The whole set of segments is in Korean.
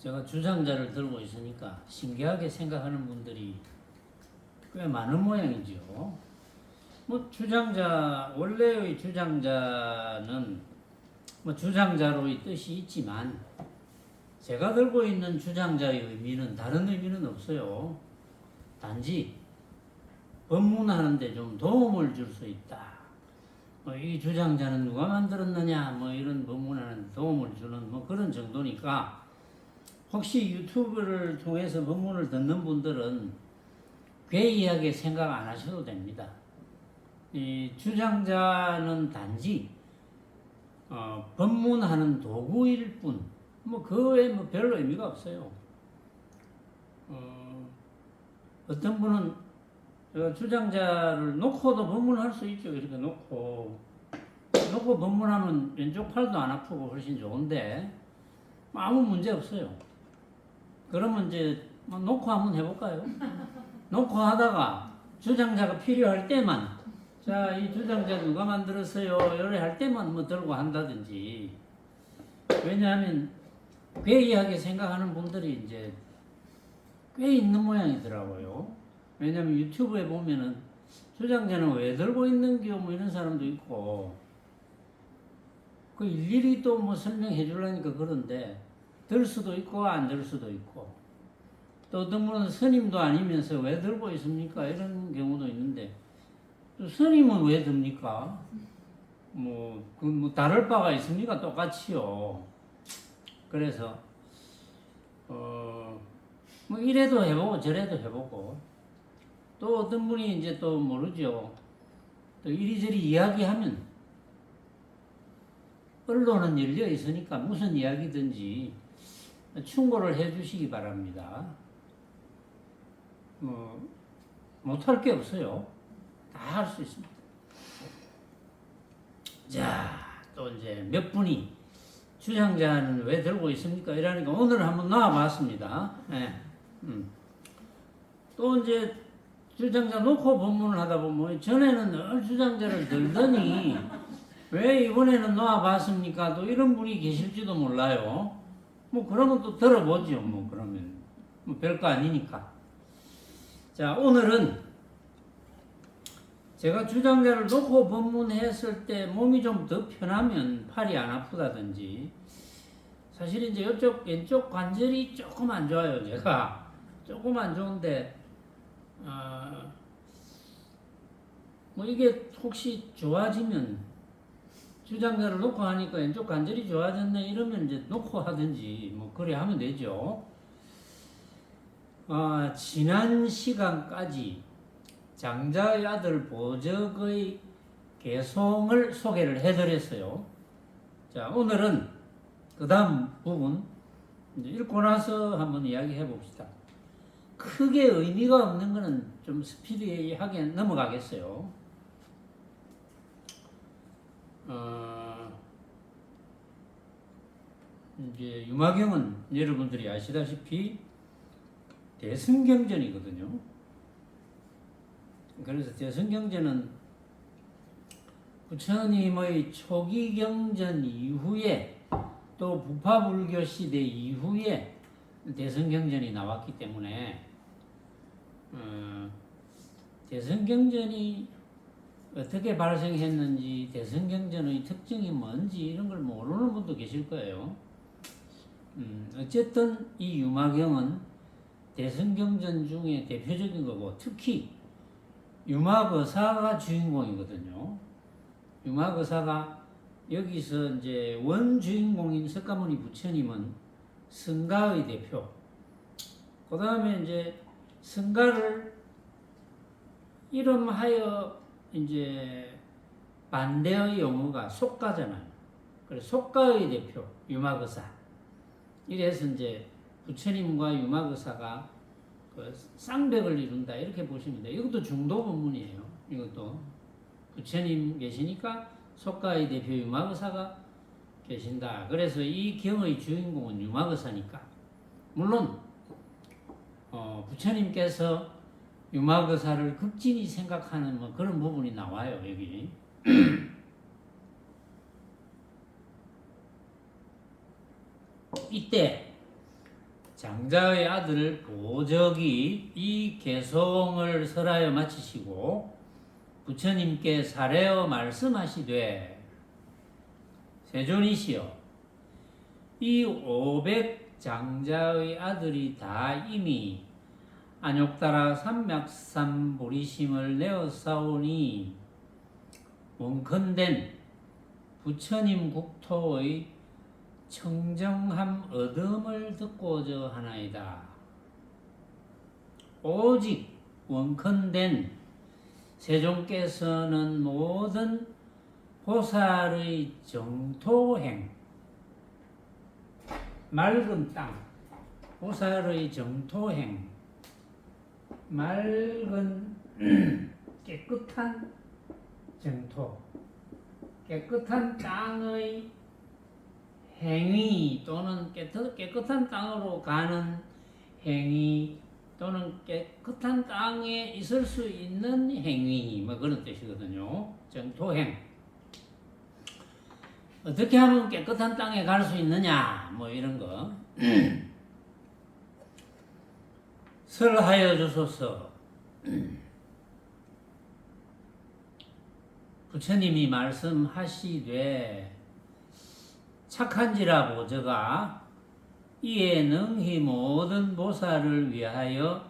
제가 주장자를 들고 있으니까 신기하게 생각하는 분들이 꽤 많은 모양이죠. 뭐 주장자, 원래의 주장자는 뭐 주장자로의 뜻이 있지만 제가 들고 있는 주장자의 의미는 다른 의미는 없어요. 단지 법문하는데 좀 도움을 줄 수 있다. 이 주장자는 누가 만들었느냐, 뭐 이런 법문하는 도움을 주는 뭐 그런 정도니까 혹시 유튜브를 통해서 법문을 듣는 분들은 괴이하게 생각 안 하셔도 됩니다. 이 주장자는 단지 법문하는 도구일 뿐, 뭐 그 외에 뭐 별로 의미가 없어요. 어떤 분은 주장자를 놓고도 법문할 수 있죠. 이렇게 놓고 법문하면 왼쪽 팔도 안 아프고 훨씬 좋은데 아무 문제 없어요. 그러면 이제 놓고 한번 해볼까요? 놓고 하다가 주장자가 필요할 때만, 자, 이 주장자 누가 만들었어요? 이래 할 때만 뭐 들고 한다든지. 왜냐하면 괴이하게 생각하는 분들이 이제 꽤 있는 모양이더라고요. 왜냐하면 유튜브에 보면은 주장자는 왜 들고 있는겨 뭐 이런 사람도 있고, 그 일일이 또 뭐 설명해 주려니까 그런데 들 수도 있고 안 들 수도 있고, 또 어떤 분은 스님도 아니면서 왜 들고 있습니까? 이런 경우도 있는데, 또 스님은 왜 듭니까? 뭐 다를 바가 있습니까? 똑같이요. 그래서 뭐 이래도 해보고 저래도 해보고, 또 어떤 분이 이제 또 모르죠. 또 이리저리 이야기하면 언론은 열려 있으니까 무슨 이야기든지 충고를 해 주시기 바랍니다. 못할 게 없어요. 다 할 수 있습니다. 자, 또 이제 몇 분이 주장자는 왜 들고 있습니까? 이러니까 오늘 한번 나와봤습니다. 네. 또 이제 주장자 놓고 법문을 하다 보면 전에는 늘 주장자를 들더니 왜 이번에는 놓아봤습니까? 또 이런 분이 계실지도 몰라요. 뭐 그러면 또 들어보죠. 뭐 그러면 뭐 별거 아니니까. 자, 오늘은 제가 주장자를 놓고 법문했을 때 몸이 좀 더 편하면 팔이 안 아프다든지, 사실 이제 이쪽 왼쪽 관절이 조금 안 좋아요. 제가 조금 안 좋은데 뭐 이게 혹시 좋아지면 주장자를 놓고 하니까 왼쪽 관절이 좋아졌네 이러면 이제 놓고 하든지 뭐 그래 하면 되죠. 지난 시간까지 장자의 아들 보적의 개송을 소개를 해드렸어요. 자, 오늘은 그 다음 부분 이제 읽고 나서 한번 이야기해 봅시다. 크게 의미가 없는 거는 좀 스피디하게 넘어가겠어요. 이제 유마경은 여러분들이 아시다시피 대승경전이거든요. 그래서 대승경전은 부처님의 초기 경전 이후에 또 부파불교 시대 이후에 대승경전이 나왔기 때문에 대승경전이 어떻게 발생했는지, 대승경전의 특징이 뭔지 이런 걸 모르는 분도 계실 거예요. 어쨌든 이 유마경은 대승경전 중에 대표적인 거고, 특히 유마거사가 주인공이거든요. 유마거사가 여기서 이제 원주인공인 석가모니 부처님은 승가의 대표. 그 다음에 이제 승가를 이름하여 이제 반대의 용어가 속가잖아요. 그래서 속가의 대표 유마거사. 이래서 이제 부처님과 유마거사가 그 쌍벽을 이룬다 이렇게 보시면 돼요. 이것도 중도 법문이에요. 이것도 부처님 계시니까 속가의 대표 유마거사가 계신다. 그래서 이 경의 주인공은 유마거사니까. 물론 부처님께서 유마거사를 극진히 생각하는 뭐 그런 부분이 나와요. 여기 이때 장자의 아들 보적이 이 개송을 설하여 마치시고 부처님께 사례어 말씀하시되 세존이시여 이 500장자의 아들이 다 이미 안욕따라 삼맥삼 보리심을 내었사오니 원컨된 부처님 국토의 청정함 얻음을 듣고자 하나이다. 오직 원컨된 세존께서는 모든 보살의 정토행, 맑은 땅, 보살의 정토행, 맑은 깨끗한 정토, 깨끗한 땅의 행위 또는 깨끗한 땅으로 가는 행위 또는 깨끗한 땅에 있을 수 있는 행위 뭐 그런 뜻이거든요. 정토행. 어떻게 하면 깨끗한 땅에 갈 수 있느냐 뭐 이런 거 설하여 주소서. 부처님이 말씀하시되 착한지라 보저가 이에 능히 모든 보살을 위하여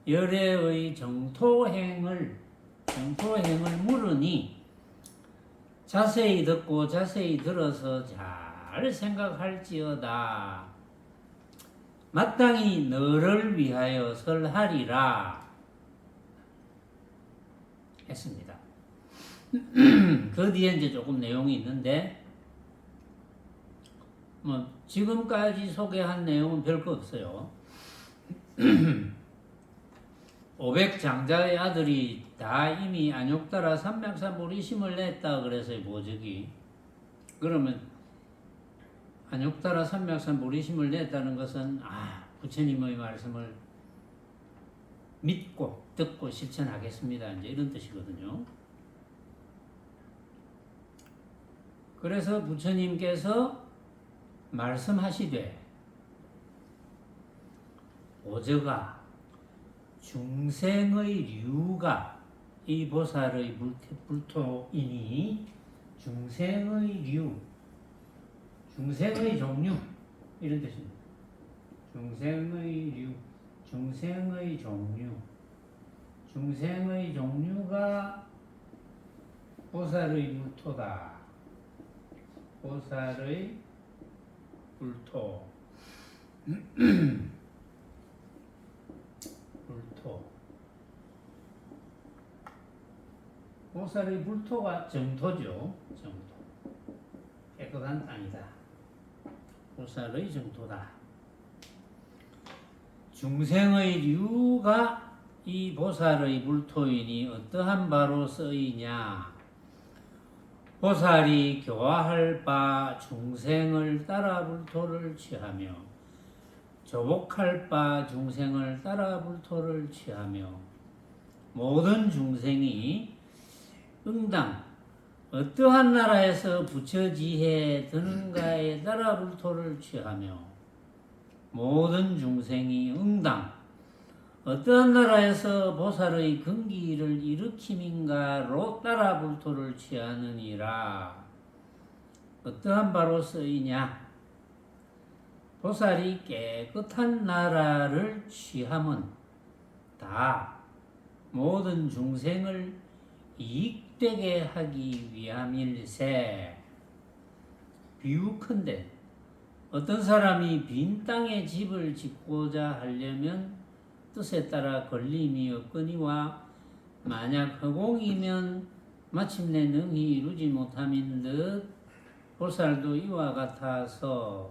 열애의 정토행을 물으니 자세히 듣고 자세히 들어서 잘 생각할지어다. 마땅히 너를 위하여 설하리라 했습니다. 그 뒤에 이제 조금 내용이 있는데 뭐 지금까지 소개한 내용은 별거 없어요. 500장자의 아들이 다 이미 안욕따라 삼맥삼보리심을 냈다 그래서 보적이 그러면 안욕따라 삼맥삼보리심을 냈다는 것은 부처님의 말씀을 믿고 듣고 실천하겠습니다. 이제 이런 뜻이거든요. 그래서 부처님께서 말씀하시되 보저가 중생의 류가 이 보살의 불토이니 중생의 류, 중생의 종류 이런 뜻입니다. 중생의 류, 중생의 종류, 중생의 종류가 보살의 불토다. 보살의 불토. 불토. 보살의 불토가 정토죠. 정토. 깨끗한 땅이다. 보살의 정토다. 중생의 류가 이 보살의 불토이니 어떠한 바로 쓰이냐. 보살이 교화할 바 중생을 따라 불토를 취하며 조복할 바 중생을 따라 불토를 취하며 모든 중생이 응당 어떠한 나라에서 부처지혜에 드는가에 따라 불토를 취하며 모든 중생이 응당 어떠한 나라에서 보살의 근기를 일으킴인가로 따라 불토를 취하느니라. 어떠한 바로 쓰이냐. 보살이 깨끗한 나라를 취함은 다 모든 중생을 이익되게 하기 위함일세. 비유컨대 어떤 사람이 빈 땅에 집을 짓고자 하려면 뜻에 따라 걸림이 없거니와 만약 허공이면 마침내 능히 이루지 못함인 듯 보살도 이와 같아서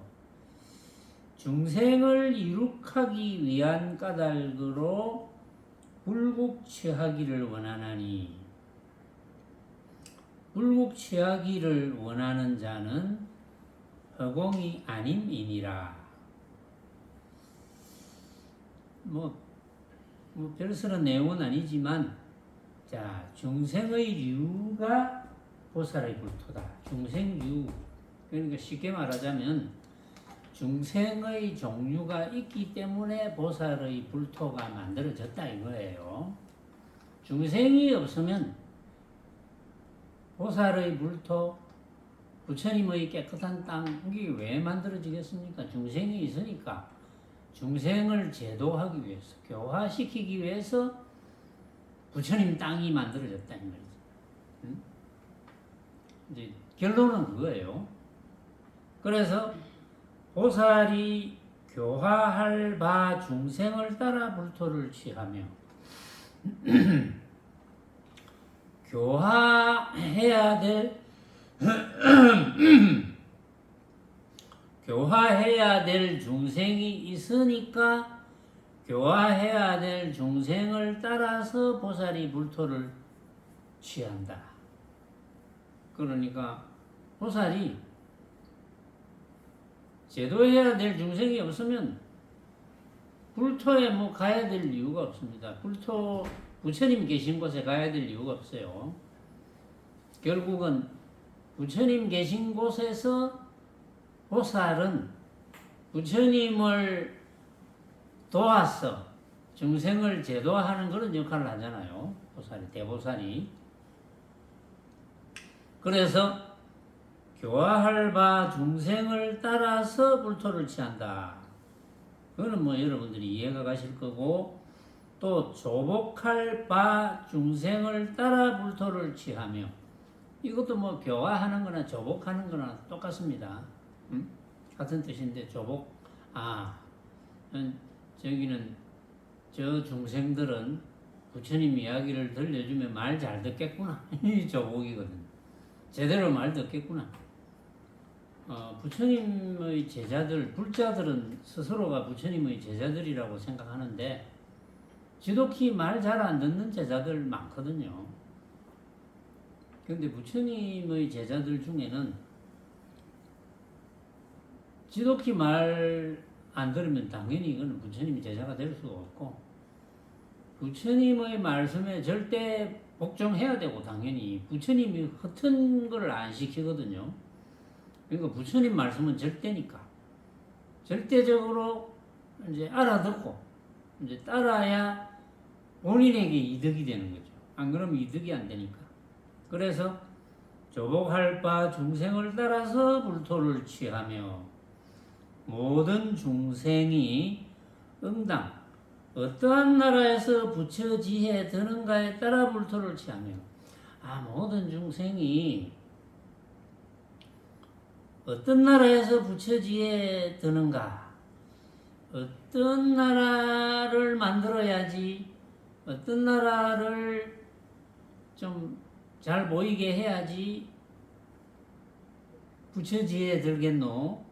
중생을 이룩하기 위한 까닭으로 불국취하기를 원하나니 불국취하기를 원하는 자는 허공이 아님이니라. 별스런 내용은 아니지만, 자, 중생의 류가 보살의 불토다. 중생류. 그러니까 쉽게 말하자면, 중생의 종류가 있기 때문에 보살의 불토가 만들어졌다 이거예요. 중생이 없으면 보살의 불토, 부처님의 깨끗한 땅 이게 왜 만들어지겠습니까? 중생이 있으니까 중생을 제도하기 위해서, 교화시키기 위해서 부처님 땅이 만들어졌다 이 말이죠. 응? 이제 결론은 그거예요. 그래서 보살이 교화할 바 중생을 따라 불토를 취하며 교화해야 될 중생이 있으니까 교화해야 될 중생을 따라서 보살이 불토를 취한다. 그러니까 보살이 제도해야 될 중생이 없으면 불토에 뭐 가야 될 이유가 없습니다. 불토 부처님 계신 곳에 가야 될 이유가 없어요. 결국은 부처님 계신 곳에서 보살은 부처님을 도와서 중생을 제도하는 그런 역할을 하잖아요. 보살이, 대보살이. 그래서 교화할 바 중생을 따라서 불토를 취한다. 그거는 뭐 여러분들이 이해가 가실 거고, 또 조복할 바 중생을 따라 불토를 취하며, 이것도 뭐 교화하는 거나 조복하는 거나 똑같습니다. 같은 뜻인데 조복, 저기는 저 중생들은 부처님 이야기를 들려주면 말 잘 듣겠구나. 이 조복이거든. 제대로 말 듣겠구나. 부처님의 제자들, 불자들은 스스로가 부처님의 제자들이라고 생각하는데 지독히 말 잘 안 듣는 제자들 많거든요. 그런데 부처님의 제자들 중에는 지독히 말 안 들으면 당연히 이거는 부처님의 제자가 될 수가 없고, 부처님의 말씀에 절대 복종해야 되고, 당연히 부처님이 허튼 걸 안 시키거든요. 그러니까 부처님 말씀은 절대니까 절대적으로 이제 알아듣고 이제 따라야 본인에게 이득이 되는 거죠. 안 그러면 이득이 안 되니까. 그래서 조복할 바 중생을 따라서 불토를 취하며 모든 중생이 응당 어떠한 나라에서 부처지혜에 드는가에 따라 불토를 취하며, 모든 중생이 어떤 나라에서 부처지혜에 드는가, 어떤 나라를 만들어야지, 어떤 나라를 좀 잘 보이게 해야지 부처지혜에 들겠노?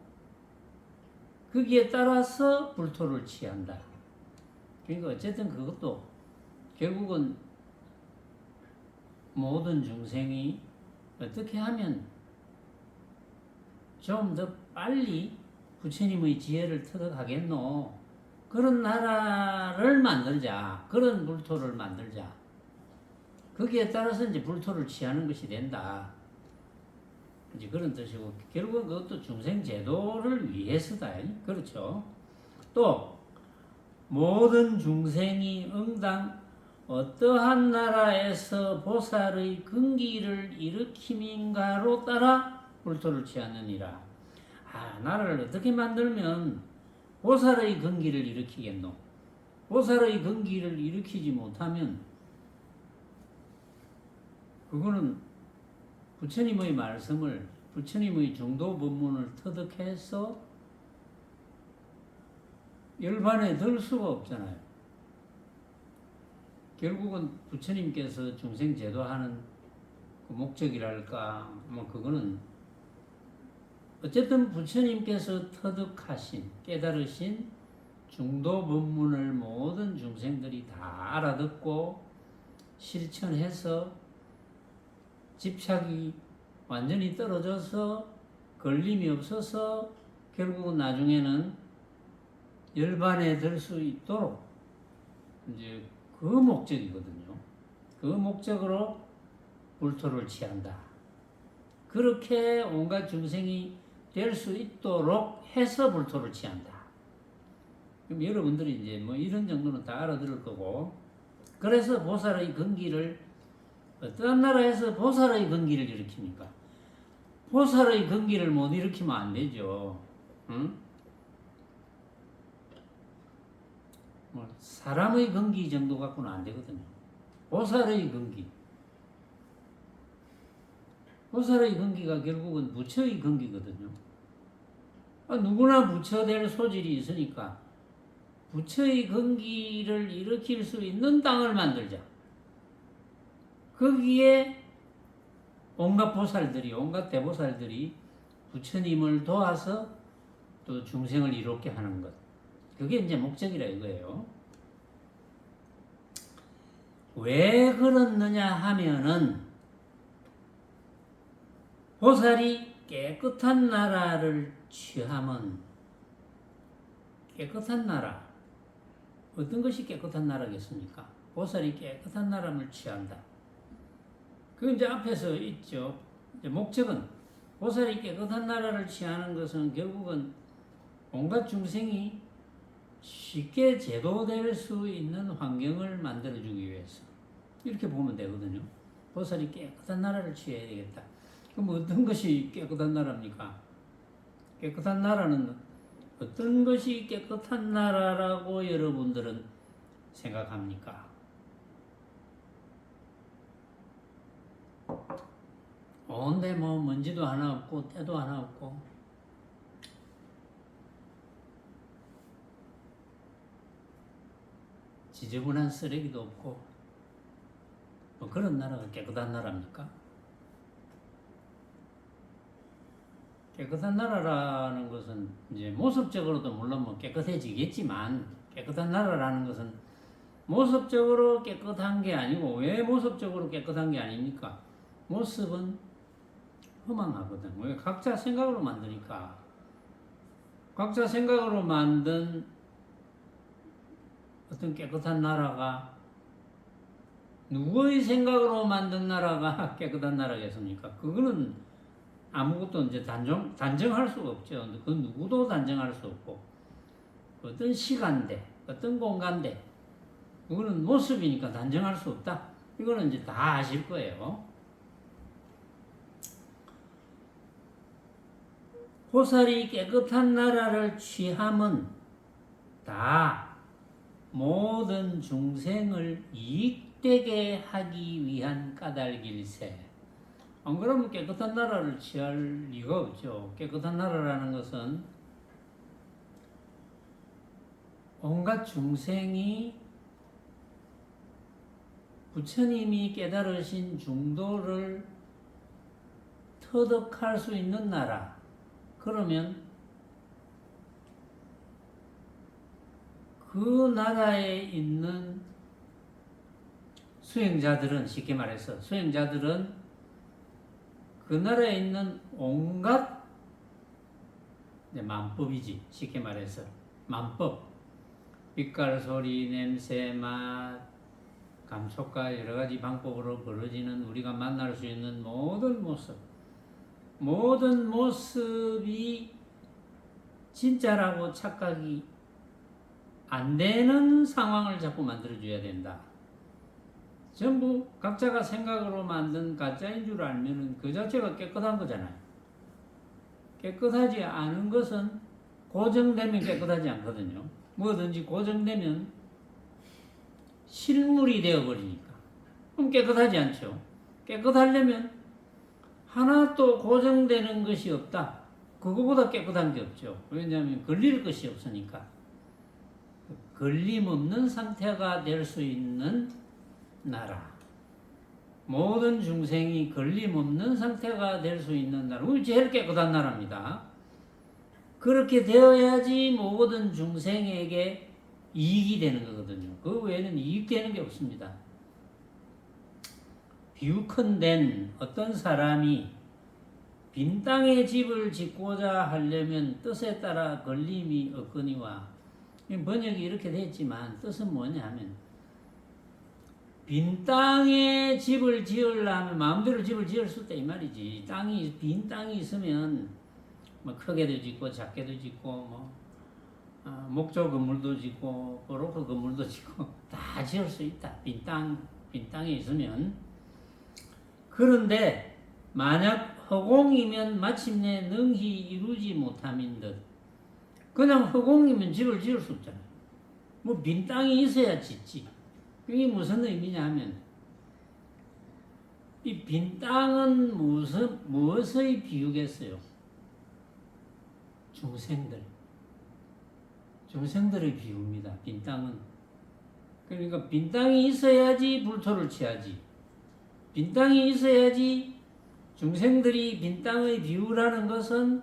거기에 따라서 불토를 취한다. 그러니까 어쨌든 그것도 결국은 모든 중생이 어떻게 하면 좀 더 빨리 부처님의 지혜를 터득하겠노? 그런 나라를 만들자. 그런 불토를 만들자. 거기에 따라서 이제 불토를 취하는 것이 된다. 이제 그런 뜻이고, 결국은 그것도 중생 제도를 위해서다. 그렇죠. 또 모든 중생이 응당 어떠한 나라에서 보살의 근기를 일으킴인가로 따라 불토를 취하느니라. 나라를 어떻게 만들면 보살의 근기를 일으키겠노? 보살의 근기를 일으키지 못하면 그거는 부처님의 말씀을, 부처님의 중도 법문을 터득해서 열반에 들 수가 없잖아요. 결국은 부처님께서 중생 제도하는 그 목적이랄까, 그거는 어쨌든 부처님께서 터득하신, 깨달으신 중도 법문을 모든 중생들이 다 알아듣고 실천해서 집착이 완전히 떨어져서 걸림이 없어서 결국은 나중에는 열반에 들 수 있도록 이제 그 목적이거든요. 그 목적으로 불토를 취한다. 그렇게 온갖 중생이 될 수 있도록 해서 불토를 취한다. 그럼 여러분들이 이제 뭐 이런 정도는 다 알아들을 거고, 그래서 보살의 근기를 어떤 나라에서 보살의 근기를 일으킵니까? 보살의 근기를 못 일으키면 안 되죠. 응? 뭐 사람의 근기 정도 갖고는 안 되거든요. 보살의 근기. 보살의 근기가 결국은 부처의 근기거든요. 누구나 부처될 소질이 있으니까 부처의 근기를 일으킬 수 있는 땅을 만들자. 거기에 온갖 보살들이, 온갖 대보살들이 부처님을 도와서 또 중생을 이롭게 하는 것. 그게 이제 목적이라 이거예요. 왜 그렇느냐 하면은 보살이 깨끗한 나라를 취하면, 깨끗한 나라, 어떤 것이 깨끗한 나라겠습니까? 보살이 깨끗한 나라를 취한다. 그 이제 앞에서 있죠. 이제 목적은 보살이 깨끗한 나라를 취하는 것은 결국은 온갖 중생이 쉽게 제도될 수 있는 환경을 만들어주기 위해서, 이렇게 보면 되거든요. 보살이 깨끗한 나라를 취해야 되겠다. 그럼 어떤 것이 깨끗한 나라입니까? 깨끗한 나라는 어떤 것이 깨끗한 나라라고 여러분들은 생각합니까? 온데 뭐 먼지도 하나 없고 때도 하나 없고 지저분한 쓰레기도 없고 뭐 그런 나라가 깨끗한 나라입니까? 깨끗한 나라라는 것은 이제 모습적으로도 물론 뭐 깨끗해지겠지만, 깨끗한 나라라는 것은 모습적으로 깨끗한 게 아니고, 왜 모습적으로 깨끗한 게 아닙니까? 모습은 허망하거든. 왜? 각자 생각으로 만드니까. 각자 생각으로 만든 어떤 깨끗한 나라가, 누구의 생각으로 만든 나라가 깨끗한 나라겠습니까? 그거는 아무것도 이제 단정할 수가 없죠. 그 누구도 단정할 수 없고, 어떤 시간대, 어떤 공간대, 그거는 모습이니까 단정할 수 없다. 이거는 이제 다 아실 거예요. 보살이 깨끗한 나라를 취함은 다 모든 중생을 이익되게 하기 위한 까닭일세. 안 그러면 깨끗한 나라를 취할 리가 없죠. 깨끗한 나라라는 것은 온갖 중생이 부처님이 깨달으신 중도를 터득할 수 있는 나라. 그러면 그 나라에 있는 수행자들은, 쉽게 말해서 수행자들은 그 나라에 있는 온갖 만법이지, 쉽게 말해서 만법, 빛깔, 소리, 냄새, 맛, 감촉과 여러 가지 방법으로 벌어지는 우리가 만날 수 있는 모든 모습이 진짜라고 착각이 안 되는 상황을 자꾸 만들어줘야 된다. 전부 각자가 생각으로 만든 가짜인 줄 알면은 그 자체가 깨끗한 거잖아요. 깨끗하지 않은 것은 고정되면 깨끗하지 않거든요. 뭐든지 고정되면 실물이 되어버리니까. 그럼 깨끗하지 않죠. 깨끗하려면 하나 또 고정되는 것이 없다. 그거보다 깨끗한 게 없죠. 왜냐하면 걸릴 것이 없으니까. 걸림없는 상태가 될 수 있는 나라. 모든 중생이 걸림없는 상태가 될 수 있는 나라. 우리 제일 깨끗한 나라입니다. 그렇게 되어야지 모든 중생에게 이익이 되는 거거든요. 그 외에는 이익되는 게 없습니다. 비유컨댄 어떤 사람이 빈 땅에 집을 짓고자 하려면 뜻에 따라 걸림이 없거니와, 번역이 이렇게 됐지만 뜻은 뭐냐 하면, 빈 땅에 집을 지으려면 마음대로 집을 지을 수 있다 이 말이지. 빈 땅이 있으면 뭐 크게도 짓고 작게도 짓고 뭐 목조 건물도 짓고 브로크 건물도 짓고 다 지을 수 있다. 빈 땅에 있으면. 그런데 만약 허공이면 마침내 능히 이루지 못함인 듯. 그냥 허공이면 집을 지을 수 없잖아요. 뭐 빈 땅이 있어야 짓지. 이게 무슨 의미냐 하면 이 빈 땅은 무엇의 비유겠어요? 중생들의 비유입니다. 빈 땅은. 그러니까 빈 땅이 있어야지 불토를 치야지. 빈 땅이 있어야지. 중생들이 빈 땅의 비유라는 것은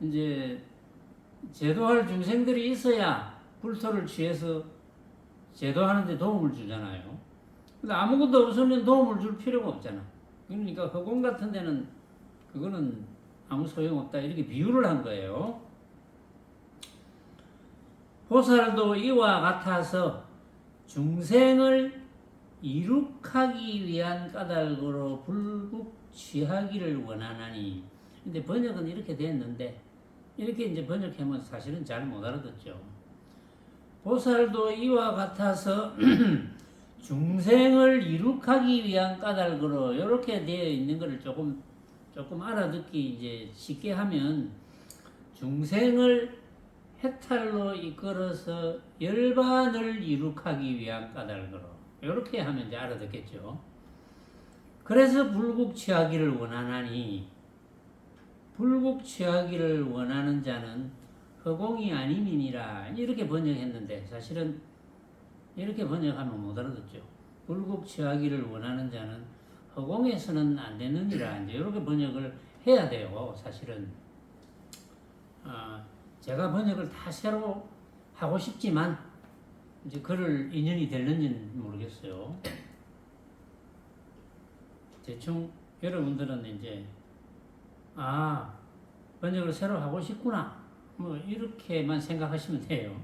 이제 제도할 중생들이 있어야 불토를 취해서 제도하는데 도움을 주잖아요. 근데 아무것도 없으면 도움을 줄 필요가 없잖아. 그러니까 허공 같은 데는 그거는 아무 소용없다 이렇게 비유를 한 거예요. 보살도 이와 같아서 중생을 이룩하기 위한 까닭으로 불국취하기를 원하나니. 근데 번역은 이렇게 됐는데 이렇게 이제 번역하면 사실은 잘 못 알아듣죠. 보살도 이와 같아서 중생을 이룩하기 위한 까닭으로 이렇게 되어 있는 것을 조금 알아듣기 이제 쉽게 하면 중생을 해탈로 이끌어서 열반을 이룩하기 위한 까닭으로 이렇게 하면 이제 알아듣겠죠. 그래서 불국취하기를 원하나니 불국취하기를 원하는 자는 허공이 아님이니라 이렇게 번역했는데 사실은 이렇게 번역하면 못 알아듣죠. 불국취하기를 원하는 자는 허공에서는 안 되느니라 이제 이렇게 번역을 해야 돼요. 사실은 제가 번역을 다 새로 하고 싶지만 이제 그럴 인연이 될는지는 모르겠어요. 대충 여러분들은 이제 번역을 새로 하고 싶구나 뭐 이렇게만 생각하시면 돼요.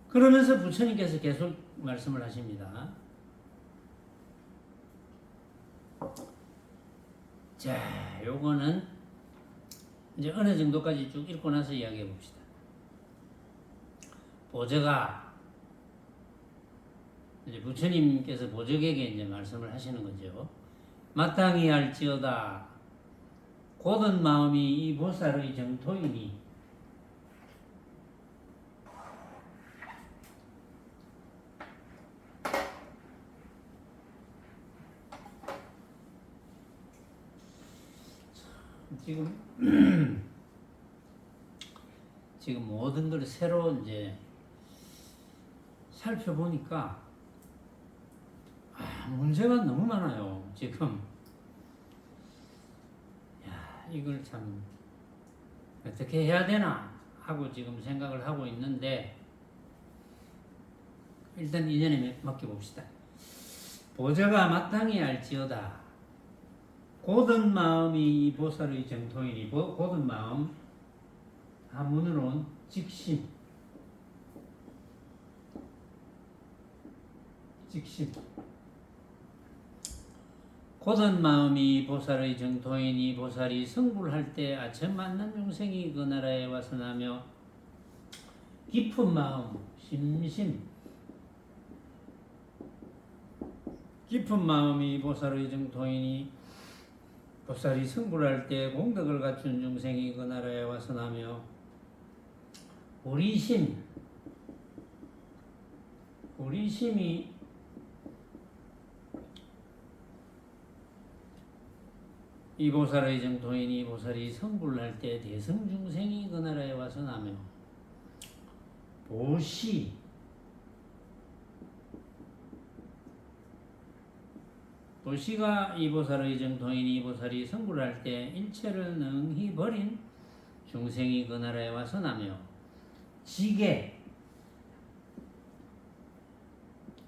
그러면서 부처님께서 계속 말씀을 하십니다. 자, 요거는 이제 어느 정도까지 쭉 읽고 나서 이야기해 봅시다. 보저가 이제 부처님께서 보적에게 이제 말씀을 하시는 거죠. 마땅히 할지어다. 곧은 마음이 이 보살의 정토이니 지금 모든 걸 새로 이제 살펴보니까 문제가 너무 많아요. 지금 이걸 참 어떻게 해야 되나 하고 지금 생각을 하고 있는데 일단 인연에 맡겨봅시다. 보저가 마땅히 알지어다. 곧은 마음이 이 보살의 정토이니 곧은 마음 한문으로는 직심 곧은 마음이 보살의 정토이니 보살이 성불할 때 아첨 만난 중생이 그 나라에 와서 나며 깊은 마음 깊은 마음이 보살의 정토이니 보살이 성불할 때 공덕을 갖춘 중생이 그 나라에 와서 나며 보리심이 이 보살의 정토이니 보살이 성불할 때 대성 중생이 그 나라에 와서 나며 보시가 이 보살의 정토이니 보살이 성불할 때 일체를 능히 버린 중생이 그 나라에 와서 나며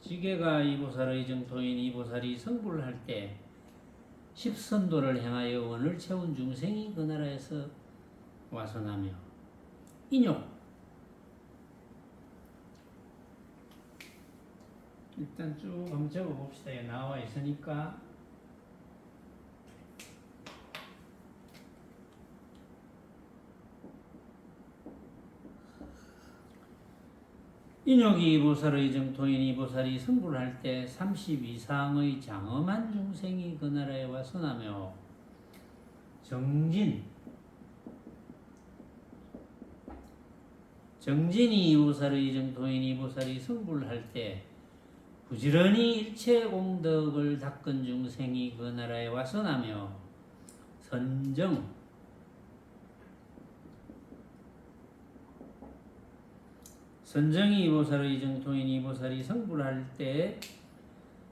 지게가 이 보살의 정토이니 보살이 성불할 때 십선도를 행하여 원을 채운 중생이 그 나라에서 와서 나며 인욕 일단 쭉 한번 적어봅시다. 여기 나와 있으니까. 인욕이 보살의 정토인이 보살이 성불을 할 때 30 이상의 장엄한 중생이 그 나라에 와서 나며 정진이 보살의 정토인이 보살이 성불을 할 때 부지런히 일체 공덕을 닦은 중생이 그 나라에 와서 나며 선정이 보살의 정토인이 보살이 성불할 때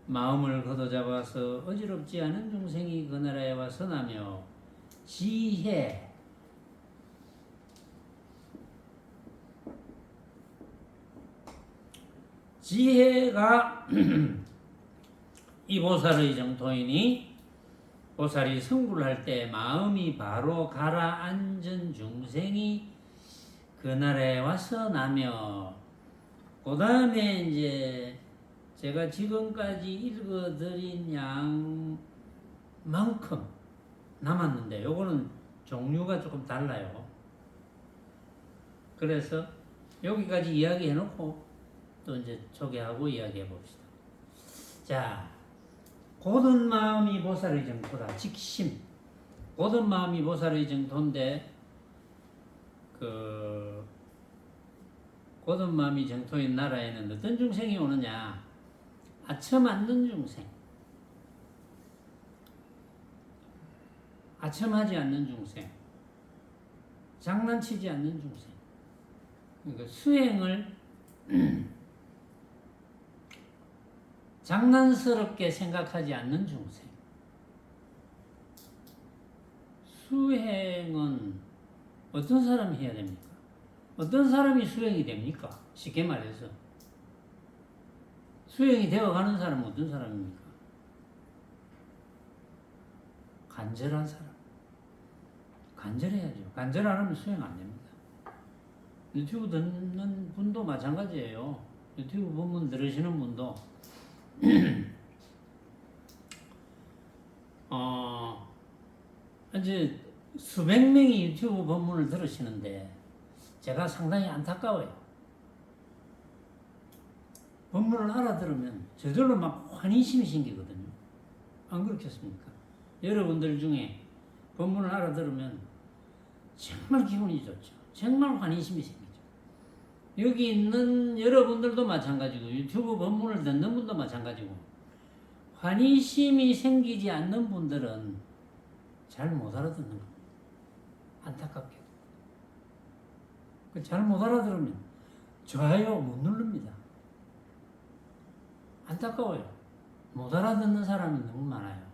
마음을 걷어잡아서 어지럽지 않은 중생이 그 나라에 와서 나며 지혜가 이 보살의 정토인이 보살이 성불할 때 마음이 바로 가라앉은 중생이 그 나라에 와서 나며, 그 다음에 이제 제가 지금까지 읽어드린 양만큼 남았는데 요거는 종류가 조금 달라요. 그래서 여기까지 이야기해 놓고 또 이제 소개하고 이야기해 봅시다. 자, 고든 마음이 보살의 정토다. 직심. 고든 마음이 보살의 정토인데 고든 마음이 정토인 나라에는 어떤 중생이 오느냐? 아첨 않는 중생, 아첨하지 않는 중생, 장난치지 않는 중생. 그러니까 수행을 장난스럽게 생각하지 않는 중생. 수행은 어떤 사람이 해야 됩니까? 어떤 사람이 수행이 됩니까? 쉽게 말해서 수행이 되어가는 사람은 어떤 사람입니까? 간절한 사람. 간절해야죠. 간절 안 하면 수행 안 됩니다. 유튜브 듣는 분도 마찬가지예요. 유튜브 본문 들으시는 분도 이제 수백 명이 유튜브 본문을 들으시는데 제가 상당히 안타까워요. 본문을 알아들으면 저절로 막 환희심이 생기거든요. 안 그렇겠습니까? 여러분들 중에 본문을 알아들으면 정말 기분이 좋죠. 정말 환희심이 생기죠. 여기 있는 여러분들도 마찬가지고 유튜브 본문을 듣는 분도 마찬가지고 환희심이 생기지 않는 분들은 잘 못 알아듣는 겁니다. 안타깝게도. 잘 못 알아들으면 좋아요 못 누릅니다. 안타까워요. 못 알아듣는 사람이 너무 많아요.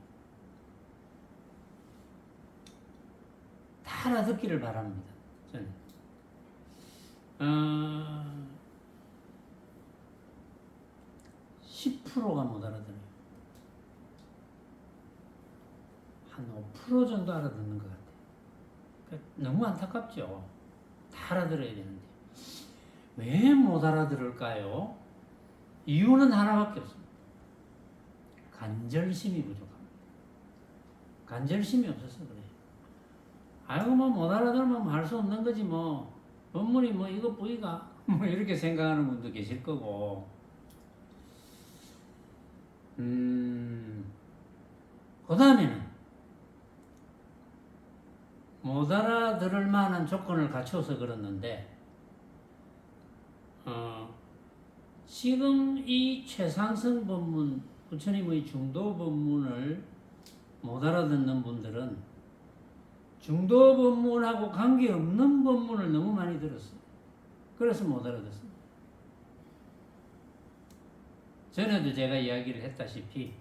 다 알아듣기를 바랍니다. 저는. 10%가 못 알아들어요. 한 5% 정도 알아듣는 것 같아요. 그러니까 너무 안타깝죠. 다 알아들어야 되는데. 왜 못 알아들을까요? 이유는 하나밖에 없습니다. 간절심이 부족합니다. 간절심이 없어서 그래요. 아이고, 못 알아들으면 할 수 없는 거지, 본문이 이거 뿌이가? 이렇게 생각하는 분도 계실 거고. 그 다음에는 못 알아들을 만한 조건을 갖춰서 그렇는데, 지금 이 최상승 법문, 부처님의 중도 법문을 못 알아듣는 분들은 중도 법문하고 관계없는 법문을 너무 많이 들었어요. 그래서 못 알아듣습니다. 전에도 제가 이야기를 했다시피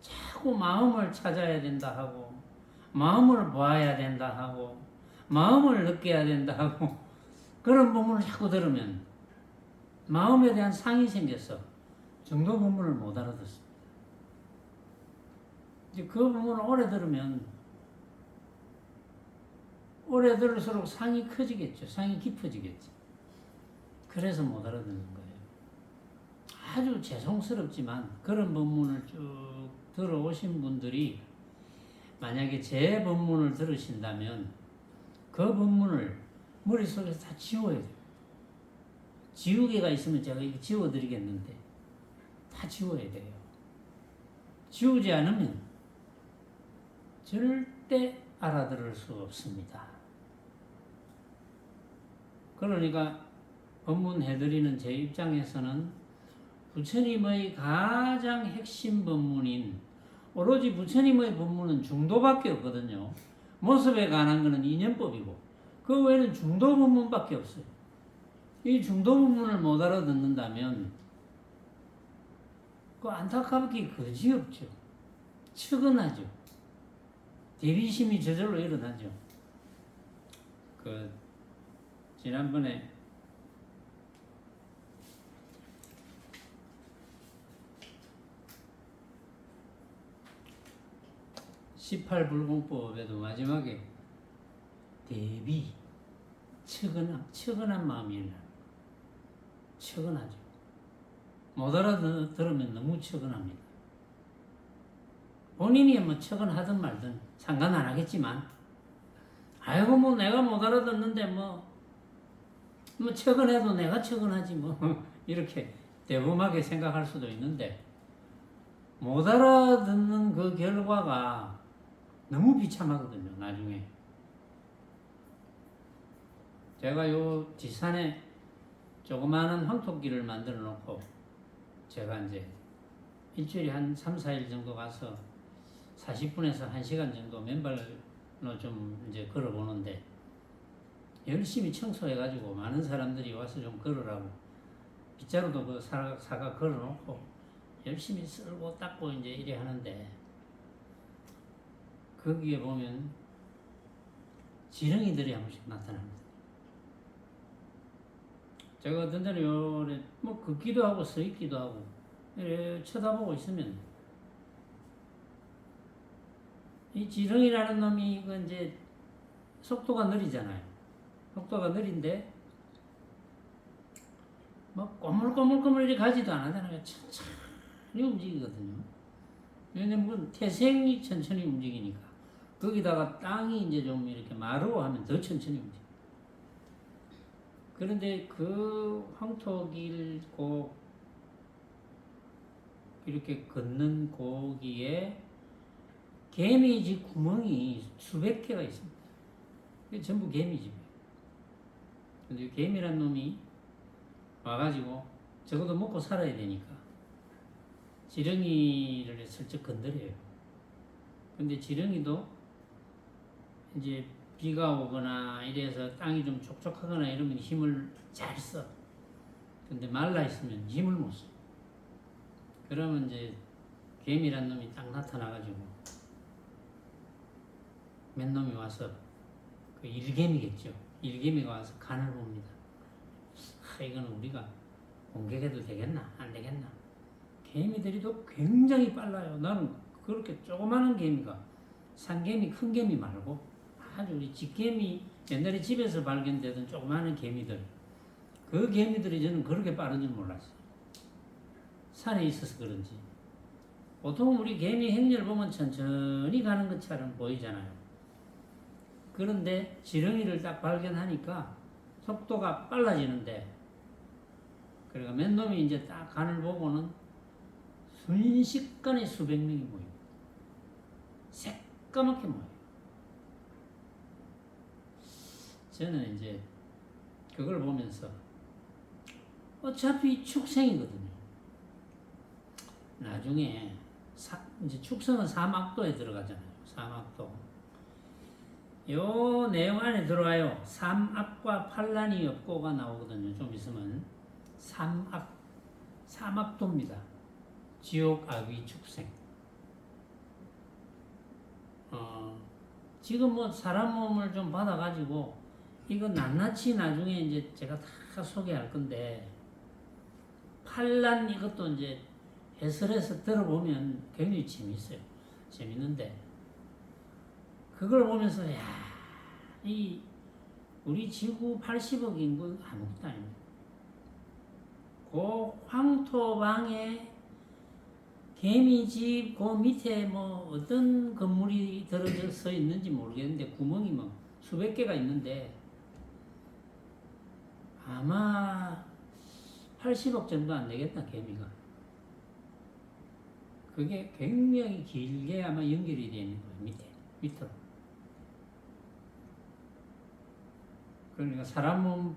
자꾸 마음을 찾아야 된다 하고 마음을 봐야 된다 하고 마음을 느껴야 된다 하고 그런 법문을 자꾸 들으면 마음에 대한 상이 생겨서 중도 법문을 못 알아듣습니다. 이제 그 법문을 오래 들으면 오래 들을수록 상이 커지겠죠. 상이 깊어지겠죠. 그래서 못 알아듣는 거예요. 아주 죄송스럽지만 그런 법문을 쭉 들어오신 분들이 만약에 제 법문을 들으신다면 그 법문을 머릿속에서 다 지워야 돼요. 지우개가 있으면 제가 이거 지워드리겠는데 다 지워야 돼요. 지우지 않으면 절대 알아들을 수 없습니다. 그러니까 법문해드리는 제 입장에서는 부처님의 가장 핵심 법문인 오로지 부처님의 법문은 중도밖에 없거든요. 모습에 관한 것은 이념법이고 그 외에는 중도 법문밖에 없어요. 이 중도 법문을 못 알아듣는다면 그 안타깝게 그지없죠. 측은하죠. 대리심이 저절로 일어나죠. 지난번에 18불공법에도 마지막에 대비, 측은한 마음이 일어나요. 측은하죠. 못 알아들으면 너무 측은합니다. 본인이 뭐 측은하든 말든 상관 안 하겠지만, 아이고, 뭐 내가 못 알아듣는데 뭐 측은해도 내가 측은하지 뭐, 이렇게 대범하게 생각할 수도 있는데, 못 알아듣는 그 결과가 너무 비참하거든요, 나중에. 제가 요 뒷산에 조그마한 황토끼를 만들어 놓고, 제가 이제 일주일에 한 3, 4일 정도 가서 40분에서 1시간 정도 맨발로 좀 이제 걸어보는데, 열심히 청소해가지고 많은 사람들이 와서 좀 걸으라고, 빗자루도 그 사가 걸어놓고, 열심히 쓸고 닦고 이제 이래 하는데, 거기에 보면 지렁이들이 한 번씩 나타납니다. 제가 어떤 때는 요래 뭐 걷기도 하고 서 있기도 하고 이래 쳐다보고 있으면 이 지렁이라는 놈이 그 이제 속도가 느리잖아요. 속도가 느린데 뭐 꼬물꼬물꼬물 이렇게 가지도 않아잖아요. 천천히 움직이거든요. 왜냐면 태생이 천천히 움직이니까. 거기다가 땅이 이제 좀 이렇게 마르고 하면 더 천천히 움직여요. 그런데 그 황토길 이렇게 걷는 고기에 개미집 구멍이 수백 개가 있습니다. 이게 전부 개미집이에요. 근데 개미란 놈이 와가지고 적어도 먹고 살아야 되니까 지렁이를 슬쩍 건드려요. 근데 지렁이도 이제 비가 오거나 이래서 땅이 좀 촉촉하거나 이러면 힘을 잘 써. 근데 말라 있으면 힘을 못 써. 그러면 이제 개미란 놈이 딱 나타나가지고 맨 놈이 와서 그 일개미겠죠. 일개미가 와서 간을 봅니다. 이건 우리가 공격해도 되겠나? 안 되겠나? 개미들이 또 굉장히 빨라요. 나는 그렇게 조그마한 개미가 산개미, 큰 개미 말고 아주 우리 집개미, 옛날에 집에서 발견되던 조그마한 개미들, 그 개미들이 저는 그렇게 빠른 줄 몰랐어요. 산에 있어서 그런지. 보통 우리 개미 행렬 보면 천천히 가는 것처럼 보이잖아요. 그런데 지렁이를 딱 발견하니까 속도가 빨라지는데, 그러니까 맨 놈이 이제 딱 간을 보고는 순식간에 수백 명이 모입니다. 새까맣게 모여요. 저는 이제 그걸 보면서 어차피 축생이거든요. 나중에 이제 축생은 사막도에 들어가잖아요. 사막도. 요 내용 안에 들어와요. 삼악과 판란이 없고가 나오거든요. 좀 있으면 사막도입니다. 지옥, 악의, 축생. 지금 뭐 사람 몸을 좀 받아가지고 이거 낱낱이 나중에 이제 제가 다 소개할 건데, 판란 이것도 이제 해설해서 들어보면 굉장히 재밌어요. 재밌는데, 그걸 보면서, 이 우리 지구 80억 인구 아무것도 아닙니다. 그 황토방에 개미집 그 밑에 뭐 어떤 건물이 들어서 있는지 모르겠는데 구멍이 뭐 수백 개가 있는데 아마 80억 정도 안 되겠다 개미가. 그게 굉장히 길게 아마 연결이 되어 있는 거예요 밑으로. 그러니까 사람은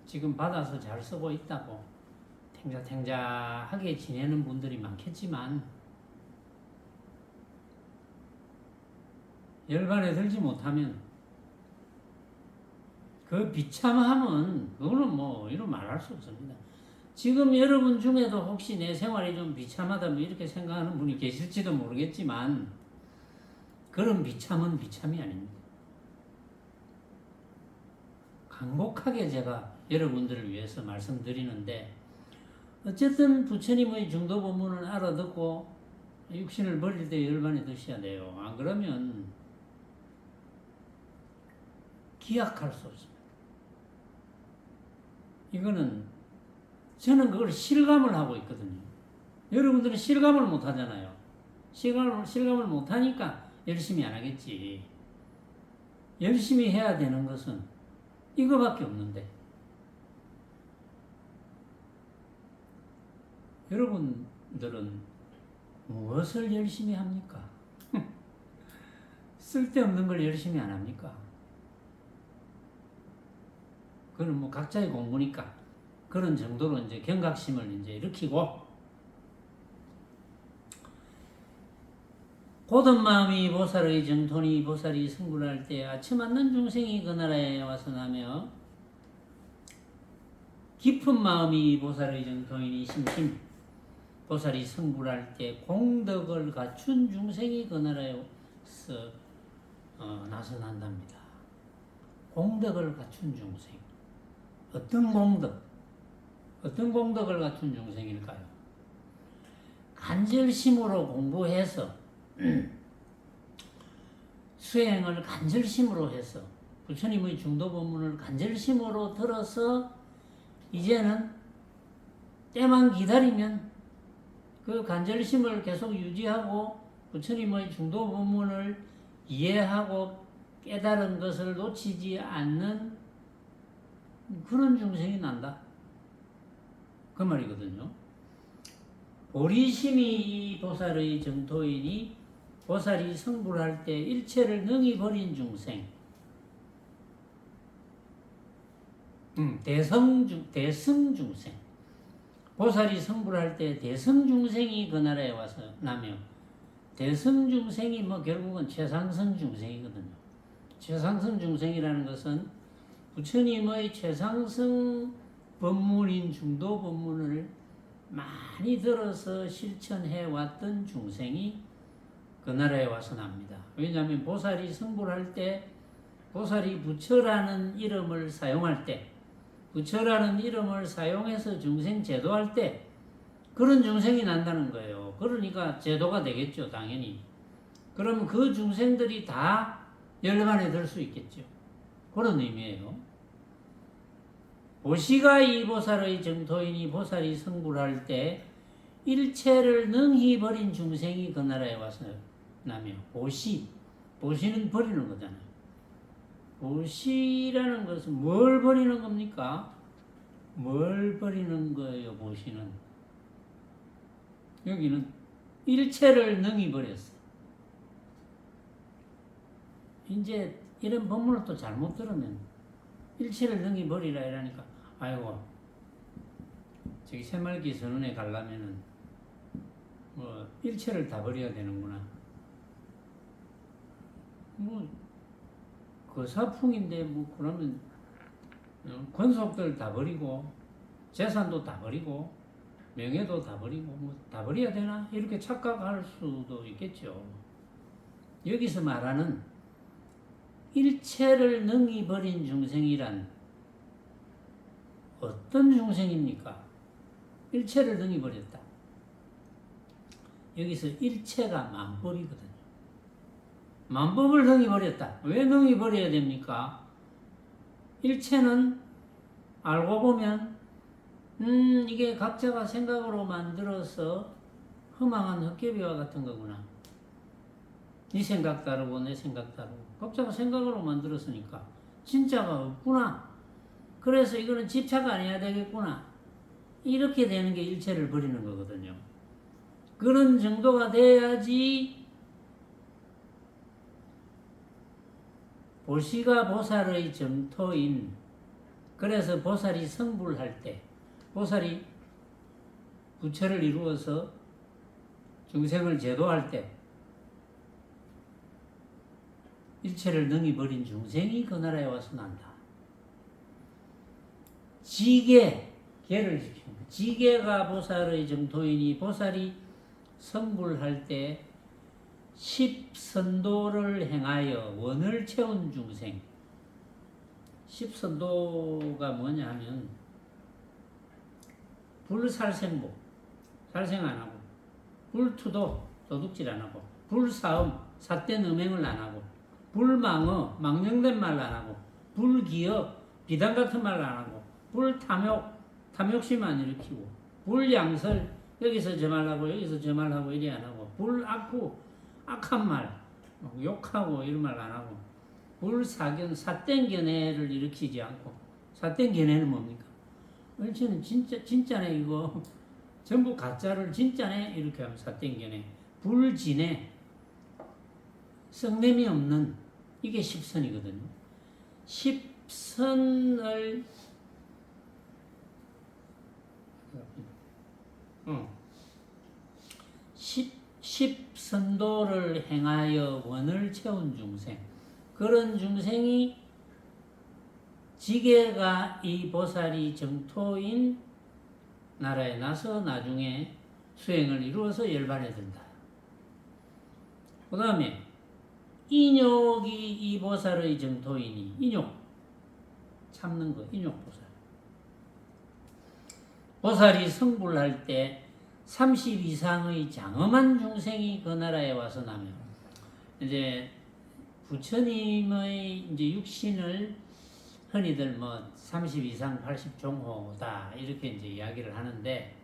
지금 받아서 잘 쓰고 있다고 탱자탱자하게 지내는 분들이 많겠지만 열반에 들지 못하면 그 비참함은 그거는 뭐 이런 말할 수 없습니다. 지금 여러분 중에도 혹시 내 생활이 좀 비참하다 뭐 이렇게 생각하는 분이 계실지도 모르겠지만 그런 비참은 비참이 아닙니다. 간곡하게 제가 여러분들을 위해서 말씀드리는데 어쨌든 부처님의 중도 법문을 알아듣고 육신을 버릴 때 열반에 드셔야 돼요. 안 그러면 기약할 수 없습니다. 이거는 저는 그걸 실감을 하고 있거든요. 여러분들은 실감을 못 하잖아요. 실감을 못 하니까 열심히 안 하겠지. 열심히 해야 되는 것은 이거밖에 없는데 여러분들은 무엇을 열심히 합니까? 쓸데없는 걸 열심히 안 합니까? 그건 뭐 각자의 공부니까 그런 정도로 이제 경각심을 이제 일으키고 고든 마음이 보살의 정토니 보살이 성불할 때 아침 맞는 중생이 그 나라에 와서 나며 깊은 마음이 보살의 정토이니 심심 보살이 성불할 때 공덕을 갖춘 중생이 그 나라에서 나서난답니다. 공덕을 갖춘 중생. 어떤 공덕? 어떤 공덕을 갖춘 중생일까요? 간절심으로 공부해서 수행을 간절심으로 해서 부처님의 중도 법문을 간절심으로 들어서 이제는 때만 기다리면 그 간절심을 계속 유지하고 부처님의 중도 법문을 이해하고 깨달은 것을 놓치지 않는 그런 중생이 난다. 그 말이거든요. 보리심이 보살의 정토이니 보살이 성불할 때 일체를 능히 버린 중생. 대승 중생. 보살이 성불할 때 대승 중생이 그 나라에 와서 나며 대승 중생이 뭐 결국은 최상승 중생이거든요. 최상승 중생이라는 것은 부처님의 최상승 법문인 중도 법문을 많이 들어서 실천해 왔던 중생이 그 나라에 와서 납니다. 왜냐하면 보살이 성불할 때 보살이 부처라는 이름을 사용할 때 부처라는 이름을 사용해서 중생 제도할 때 그런 중생이 난다는 거예요. 그러니까 제도가 되겠죠, 당연히. 그럼 그 중생들이 다 열반에 들 수 있겠죠. 그런 의미예요. 보시가 이 보살의 정토이니 보살이 성불할 때 일체를 능히 버린 중생이 그 나라에 와서 나며 보시는 버리는 거잖아요. 보시라는 것은 뭘 버리는 겁니까? 뭘 버리는 거예요, 보시는? 여기는 일체를 능히 버렸어. 이제 이런 법문을 또 잘못 들으면 일체를 능히 버리라 이러니까 아이고 저기 새말기 선언에 가려면은 뭐 일체를 다 버려야 되는구나. 뭐 거사풍인데 뭐 그러면 권속들 다 버리고 재산도 다 버리고 명예도 다 버리고 뭐 다 버려야 되나 이렇게 착각할 수도 있겠죠. 여기서 말하는 일체를 능히 버린 중생이란 어떤 중생입니까? 일체를 능히 버렸다. 여기서 일체가 만법이거든요. 만법을 능히 버렸다. 왜 능히 버려야 됩니까? 일체는 알고 보면 이게 각자가 생각으로 만들어서 허망한 헛개비와 같은 거구나. 네 생각 다르고 내 생각 다르고 각자가 생각으로 만들었으니까 진짜가 없구나. 그래서 이거는 집착 안 해야 되겠구나. 이렇게 되는 게 일체를 버리는 거거든요. 그런 정도가 돼야지 보시가 보살의 정토인, 그래서 보살이 성불할 때, 보살이 부처를 이루어서 중생을 제도할 때 일체를 능히 버린 중생이 그 나라에 와서 난다. 지계, 계를 지키는 거예요. 지계가 보살의 정토이니 보살이 성불할 때 10선도를 행하여 원을 채운 중생. 10선도가 뭐냐 하면 불살생보, 살생 안 하고, 불투도, 도둑질 안 하고, 불사음, 삿된 음행을 안 하고, 불망어, 망령된 말 안 하고, 불기어, 비단 같은 말 안 하고, 불탐욕, 탐욕심 안 일으키고, 불양설, 여기서 저 말하고 여기서 저 말하고 이리 안 하고, 불악구, 악한 말, 욕하고 이런 말 안 하고, 불사견, 삿된 견해를 일으키지 않고, 삿된 견해는 뭡니까? 얼추는 진짜네 이거 전부 가짜를 진짜네 이렇게 하면 삿된 견해. 불진해, 썩냄이 없는, 이게 10선이거든요. 10선을 10선도를 행하여 원을 채운 중생, 그런 중생이 지계가 이 보살이 정토인 나라에 나서 나중에 수행을 이루어서 열반에 든다. 그 다음에 인욕이 이 보살의 정토이니, 인욕 참는 거, 인욕보살. 보살이 성불할 때 30 이상의 장엄한 중생이 그 나라에 와서 나면, 이제 부처님의 이제 육신을 흔히들 30 이상 80종호다 이렇게 이제 이야기를 하는데,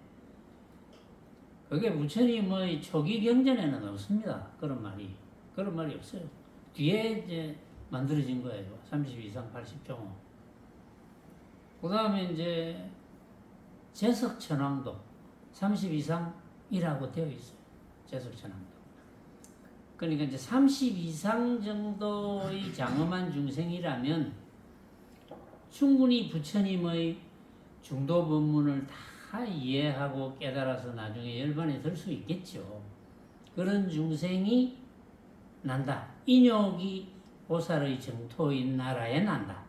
그게 부처님의 초기 경전에는 없습니다. 그런 말이 없어요. 뒤에 이제 만들어진 거예요. 30 이상 80종호. 그 다음에 이제 제석천왕도 30 이상이라고 되어 있어요. 제석천왕도. 그러니까 이제 30 이상 정도의 장엄한 중생이라면 충분히 부처님의 중도 법문을 다 이해하고 깨달아서 나중에 열반에 들 수 있겠죠. 그런 중생이 난다. 인욕이 보살의 정토인 나라에 난다.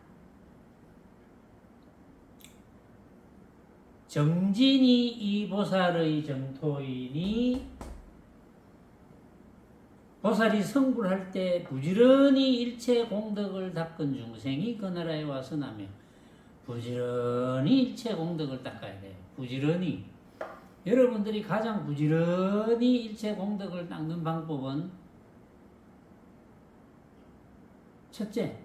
정진이 이 보살의 정토이니, 보살이 성불할 때 부지런히 일체 공덕을 닦은 중생이 그 나라에 와서 나면 부지런히 일체 공덕을 닦아야 돼요. 부지런히. 여러분들이 가장 부지런히 일체 공덕을 닦는 방법은 첫째,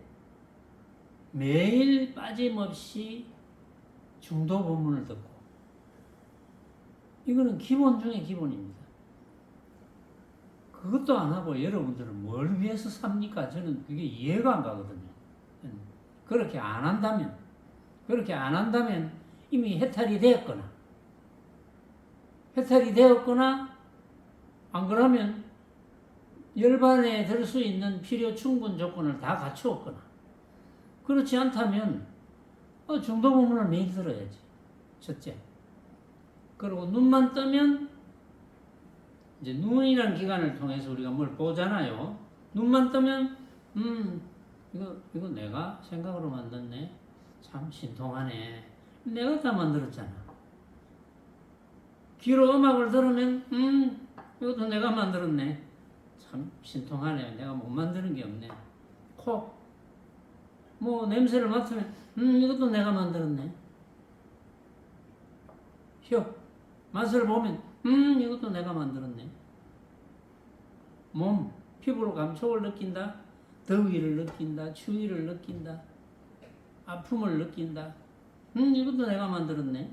매일 빠짐없이 중도 법문을 듣고, 이거는 기본 중에 기본입니다. 그것도 안 하고 여러분들은 뭘 위해서 삽니까? 저는 그게 이해가 안 가거든요. 그렇게 안 한다면 이미 해탈이 되었거나, 안 그러면 열반에 들 수 있는 필요 충분 조건을 다 갖추었거나, 그렇지 않다면 중도 법문을 매일 들어야지. 첫째. 그리고 눈만 뜨면, 이제 눈이라는 기관을 통해서 우리가 뭘 보잖아요. 눈만 뜨면 이거 내가 생각으로 만들었네. 참 신통하네. 내가 다 만들었잖아. 귀로 음악을 들으면 이것도 내가 만들었네. 참 신통하네. 내가 못 만드는 게 없네. 코, 냄새를 맡으면 이것도 내가 만들었네. 혀, 맛을 보면 이것도 내가 만들었네. 몸, 피부로 감촉을 느낀다. 더위를 느낀다. 추위를 느낀다. 아픔을 느낀다. 이것도 내가 만들었네.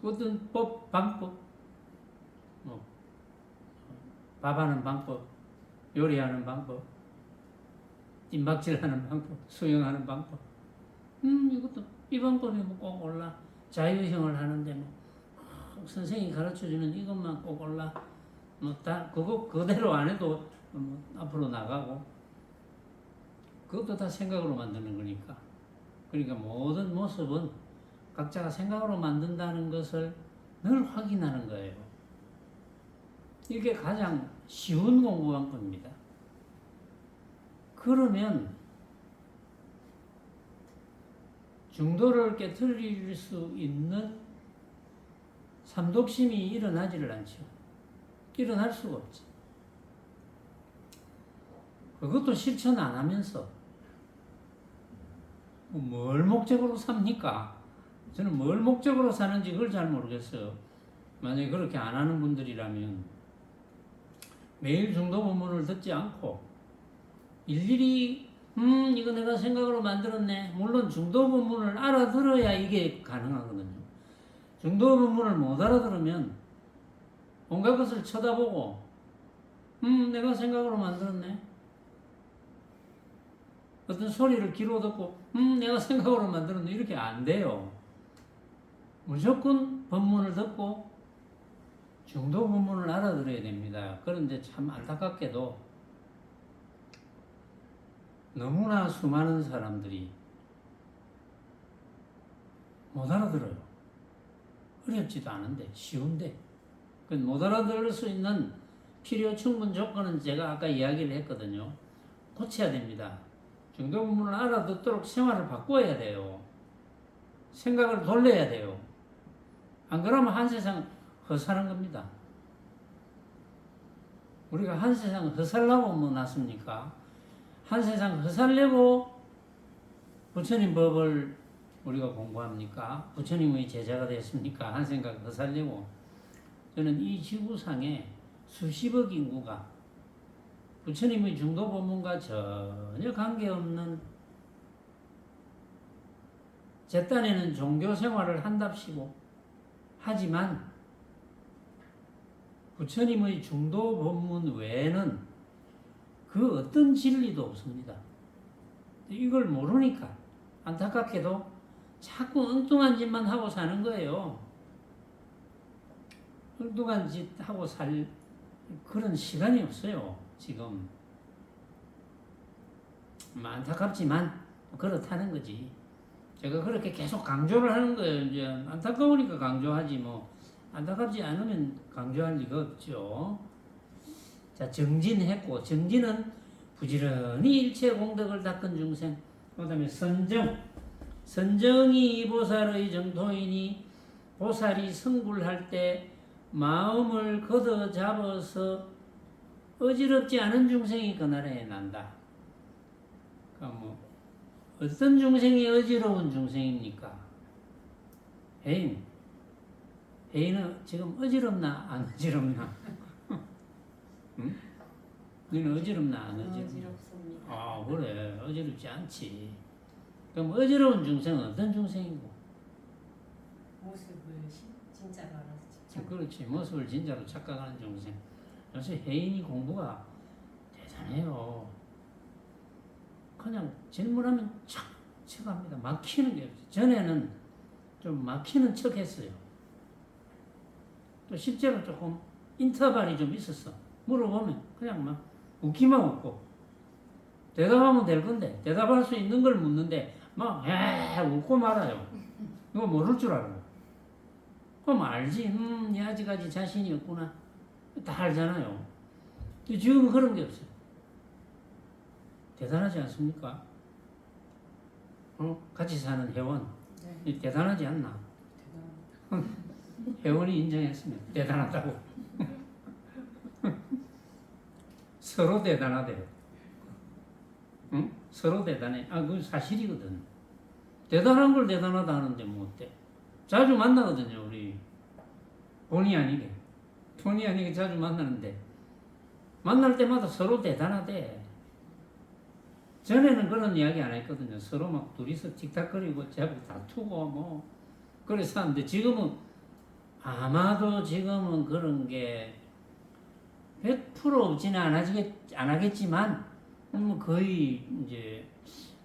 어떤 방법, 뭐, 밥하는 방법, 요리하는 방법, 찜박질하는 방법, 수영하는 방법. 이 방법이 뭐 꼭 올라. 자유형을 하는데 뭐, 선생님이 가르쳐 주는 이것만 꼭 올라. 뭐, 그거 그대로 안 해도 뭐 앞으로 나가고. 그것도 다 생각으로 만드는 거니까. 그러니까 모든 모습은 각자가 생각으로 만든다는 것을 늘 확인하는 거예요. 이게 가장 쉬운 공부 방법입니다. 그러면 중도를 깨트릴 수 있는 삼독심이 일어나지를 않죠. 일어날 수가 없지. 그것도 실천 안 하면서 뭘 목적으로 삽니까? 저는 뭘 목적으로 사는지 그걸 잘 모르겠어요. 만약에 그렇게 안 하는 분들이라면 매일 중도 본문을 듣지 않고 일일이 이거 내가 생각으로 만들었네. 물론 중도 본문을 알아들어야 이게 가능하거든요. 중도 본문을 못 알아들으면 온갖 것을 쳐다보고 내가 생각으로 만들었네. 어떤 소리를 귀로 듣고 내가 생각으로 만들었네. 이렇게 안 돼요. 무조건 본문을 듣고 중도 본문을 알아들어야 됩니다. 그런데 참 안타깝게도 너무나 수많은 사람들이 못 알아들어요. 어렵지도 않은데 쉬운데 못 알아들을 수 있는 필요 충분 조건은 제가 아까 이야기를 했거든요. 고쳐야 됩니다. 중도 본문을 알아듣도록 생활을 바꿔야 돼요. 생각을 돌려야 돼요. 안 그러면 한 세상 헛사는 겁니다. 우리가 한 세상 헛살라고 뭐 났습니까? 한 세상 헛살려고 부처님 법을 우리가 공부합니까? 부처님의 제자가 됐습니까? 한 생각 헛살려고. 저는 이 지구상에 수십억 인구가 부처님의 중도 법문과 전혀 관계없는 제 딴에는 종교 생활을 한답시고 하지만 부처님의 중도 법문 외에는 그 어떤 진리도 없습니다. 이걸 모르니까 안타깝게도 자꾸 엉뚱한 짓만 하고 사는 거예요. 엉뚱한 짓 하고 살 그런 시간이 없어요. 지금 안타깝지만 그렇다는 거지. 제가 그렇게 계속 강조를 하는 거예요. 이제 안타까우니까 강조하지 뭐 안타깝지 않으면 강조할 리가 없죠. 자, 정진했고 정진은 부지런히 일체 공덕을 닦은 중생. 그 다음에 선정. 선정이 보살의 정토이니 보살이 성불할 때 마음을 걷어 잡아서 어지럽지 않은 중생이 그날에 난다. 그러니까 뭐 어떤 중생이 어지러운 중생입니까? 해인은 지금 어지럽나 안 어지럽나? 응? 너는 어지럽나 안 어지럽나? 어지럽습니다. 아 그래 어지럽지 않지. 그럼 어지러운 중생은 어떤 중생이고? 모습을 진짜로 알아서 직접. 그렇지 모습을 진짜로 착각하는 중생. 요새 해인이 공부가 대단해요. 그냥 질문하면 착 합니다. 막히는 게 없어요. 전에는 좀 막히는 척 했어요. 또 실제로 조금 인터벌이 좀 있었어. 물어보면 그냥 막 웃기만 웃고 대답하면 될 건데 대답할 수 있는 걸 묻는데 막 웃고 말아요. 이거 모를 줄 알고. 그럼 알지. 얘 아직까지 자신이 없구나. 다 알잖아요. 지금 그런 게 없어요. 대단하지 않습니까? 같이 사는 회원. 네. 대단하지 않나? 대단합니다. 회원이 인정했으면 대단하다고. 서로 대단하대요. 응? 서로 대단해. 그건 사실이거든. 대단한 걸 대단하다 하는데 뭐 어때? 자주 만나거든요, 우리. 본의 아니게. 본의 아니게 자주 만나는데. 만날 때마다 서로 대단하대. 전에는 그런 이야기 안 했거든요. 서로 막 둘이서 틱탁거리고 자꾸 다투고 뭐. 그래서 하는데 지금은 아마도 지금은 그런 게 100% 없지는 안 하겠지만 뭐 거의 이제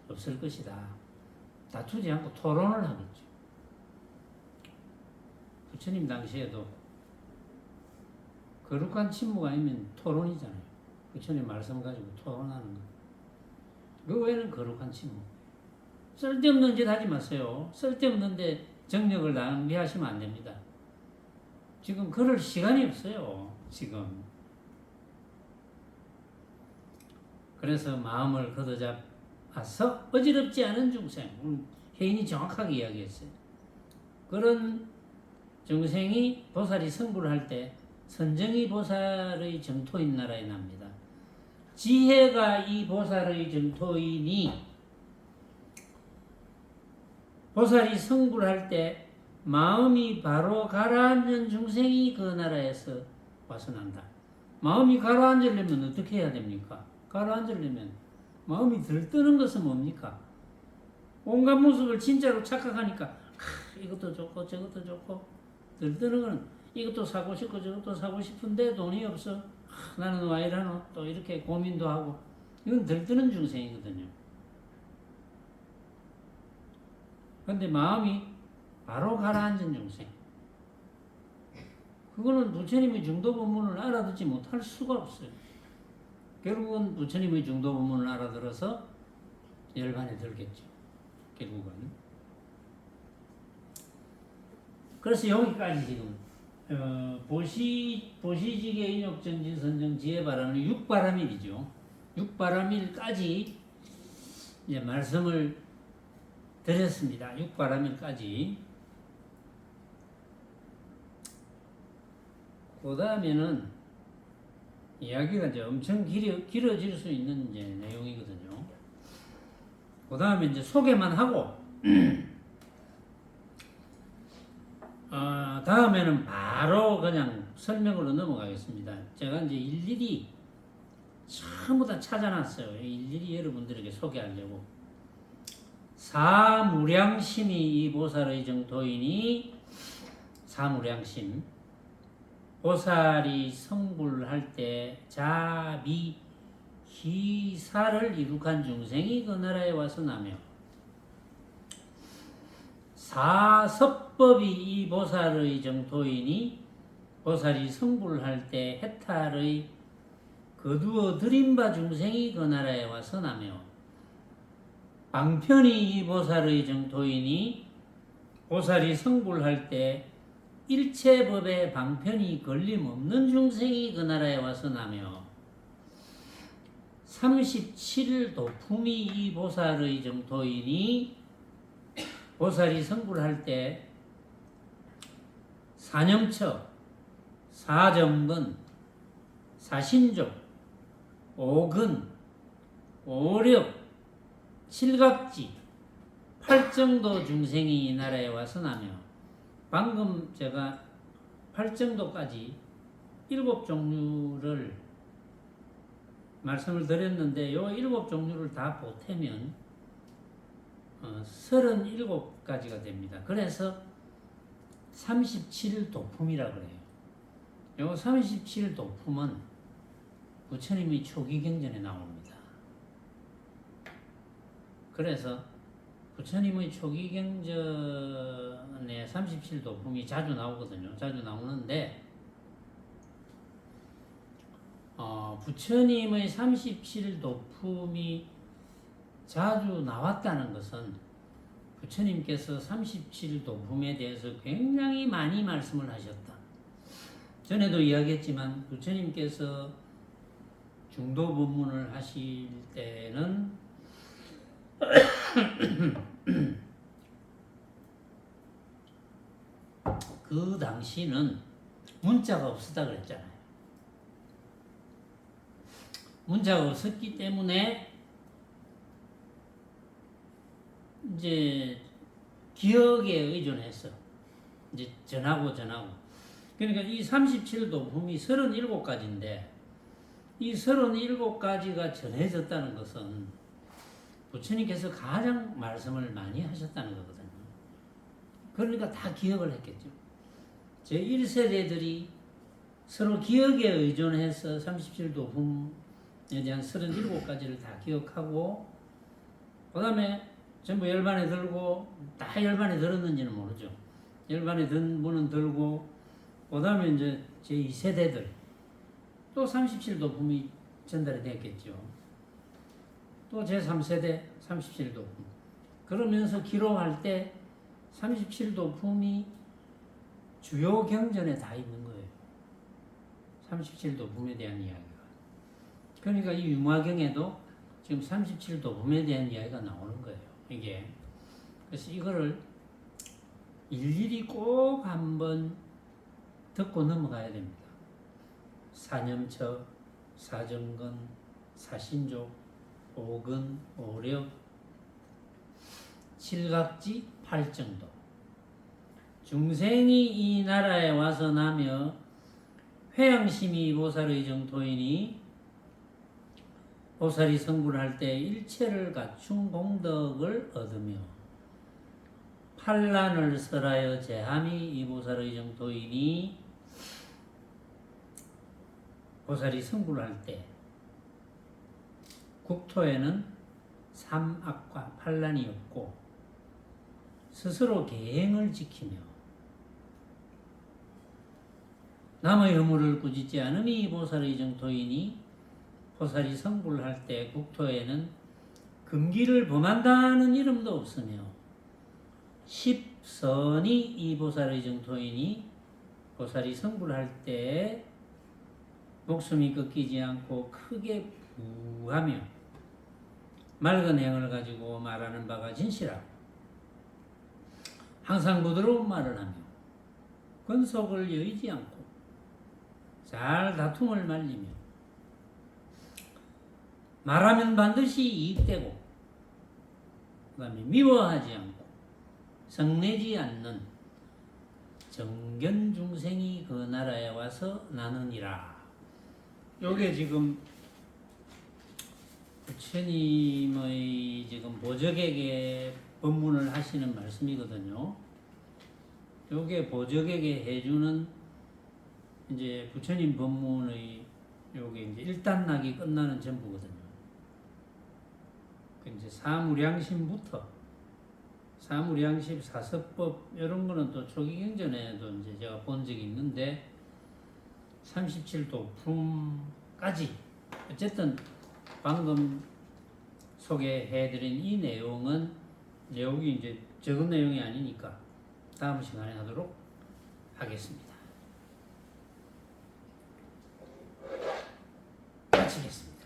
없을 것이다. 다투지 않고 토론을 하겠죠. 부처님 당시에도 거룩한 침묵 아니면 토론이잖아요. 부처님 말씀 가지고 토론하는 거. 그 외에는 거룩한 침묵. 쓸데없는 짓 하지 마세요. 쓸데없는데 정력을 낭비하시면 안 됩니다. 지금 그럴 시간이 없어요. 지금. 그래서 마음을 걷어잡아서 어지럽지 않은 중생. 혜인이 정확하게 이야기했어요. 그런 중생이 보살이 성불을 할 때 선정이 보살의 정토인 나라에 납니다. 지혜가 이 보살의 정토이니 보살이 성불할 때 마음이 바로 가라앉은 중생이 그 나라에서 와서 난다. 마음이 가라앉으려면 어떻게 해야 됩니까? 가라앉으려면 마음이 들뜨는 것은 뭡니까? 온갖 모습을 진짜로 착각하니까 이것도 좋고 저것도 좋고 들뜨는 거는 이것도 사고 싶고 저것도 사고 싶은데 돈이 없어. 나는 왜 이러노? 또 이렇게 고민도 하고 이건 들뜨는 중생이거든요. 근데 마음이 바로 가라앉은 중생. 그거는 부처님의 중도 법문을 알아듣지 못할 수가 없어요. 결국은 부처님의 중도 법문을 알아들어서 열반에 들겠죠. 결국은. 그래서 여기까지 지금 보시지계 인욕정진 선정 지혜바람은 6바람일이죠. 6바람일까지 이제 말씀을 드렸습니다. 6바람일까지. 그 다음에는 이야기가 이제 엄청 길어질 수 있는 이제 내용이거든요. 그 다음에 이제 소개만 하고, 다음에는 바로 그냥 설명으로 넘어가겠습니다. 제가 이제 일일이 전부 다 찾아놨어요. 일일이 여러분들에게 소개하려고. 사무량심이 이 보살의 정토이니, 사무량심. 보살이 성불할 때 자비, 희사를 이룩한 중생이 그 나라에 와서 나며, 사섭법이 이 보살의 정토이니 보살이 성불할 때 해탈의 거두어 들인바 중생이 그 나라에 와서 나며, 방편이 이 보살의 정토이니 보살이 성불할 때 일체법의 방편이 걸림없는 중생이 그 나라에 와서 나며, 37도품이 이 보살의 정토이니 보살이 성불할 때 사념처, 사정근, 사신족, 오근, 오력, 칠갑지, 팔정도 중생이 이 나라에 와서 나며, 방금 제가 팔정도까지 7종류를 말씀을 드렸는데 요 7종류를 다 보태면 37가지가 됩니다. 그래서 37도품이라 그래요. 요 37도품은 부처님의 초기 경전에 나옵니다. 그래서 부처님의 초기 경전에 37도품이 자주 나오거든요. 자주 나오는데 부처님의 37도품이 자주 나왔다는 것은 부처님께서 37도품에 대해서 굉장히 많이 말씀을 하셨다. 전에도 이야기했지만 부처님께서 중도 법문을 하실 때는 그 당시는 문자가 없었다 그랬잖아요. 문자가 없었기 때문에 이제 기억에 의존해서 이제 전하고. 그러니까 이 37도품이 37가지인데 이 37가지가 전해졌다는 것은 부처님께서 가장 말씀을 많이 하셨다는 거거든요. 그러니까 다 기억을 했겠죠. 제1세대들이 서로 기억에 의존해서 37도 품에 대한 37가지를 다 기억하고 그 다음에 전부 열반에 들고 다 열반에 들었는지는 모르죠. 열반에 든 분은 들고 그 다음에 이제 제2세대들 또 37도 품이 전달이 됐겠죠. 또 제3세대 37도 품. 그러면서 기록할 때 37도 품이 주요 경전에 다 있는 거예요. 37도 품에 대한 이야기가. 그러니까 이 융화경에도 지금 37도 품에 대한 이야기가 나오는 거예요. 이게. 그래서 이거를 일일이 꼭 한번 듣고 넘어가야 됩니다. 사념처, 사정근, 사신족, 오근, 오력, 칠각지, 팔정도. 중생이 이 나라에 와서 나며 회양심이 보살의 정토이니 보살이 성불할 때 일체를 갖춘 공덕을 얻으며 판란을 설하여 제함이 이 보살의 정토이니 보살이 성불할 때 국토에는 삼악과 판란이 없고 스스로 계행을 지키며 남의 허물을 꾸짖지 않음이 보살의 정토이니 보살이 성불할 때 국토에는 금기를 범한다는 이름도 없으며 십선이 이 보살의 정토이니 보살이 성불할 때 목숨이 꺾이지 않고 크게 부하며 맑은 행을 가지고 말하는 바가 진실하고 항상 부드러운 말을 하며 권속을 여의지 않고 잘 다툼을 말리며 말하면 반드시 이익되고 그 다음에 미워하지 않고 성내지 않는 정견 중생이 그 나라에 와서 나느니라. 요게 지금 부처님의 지금 보적에게 법문을 하시는 말씀이거든요. 요게 보적에게 해주는 이제 부처님 법문의 요게 이제 일단락이 끝나는 전부거든요. 이제 사무량심부터 사무량심 사서법 이런 거는 또 초기 경전에도 이제 제가 본 적이 있는데 37도 품까지 어쨌든 방금 소개해드린 이 내용은 여기 이제 적은 내용이 아니니까 다음 시간에 하도록 하겠습니다. 마치겠습니다.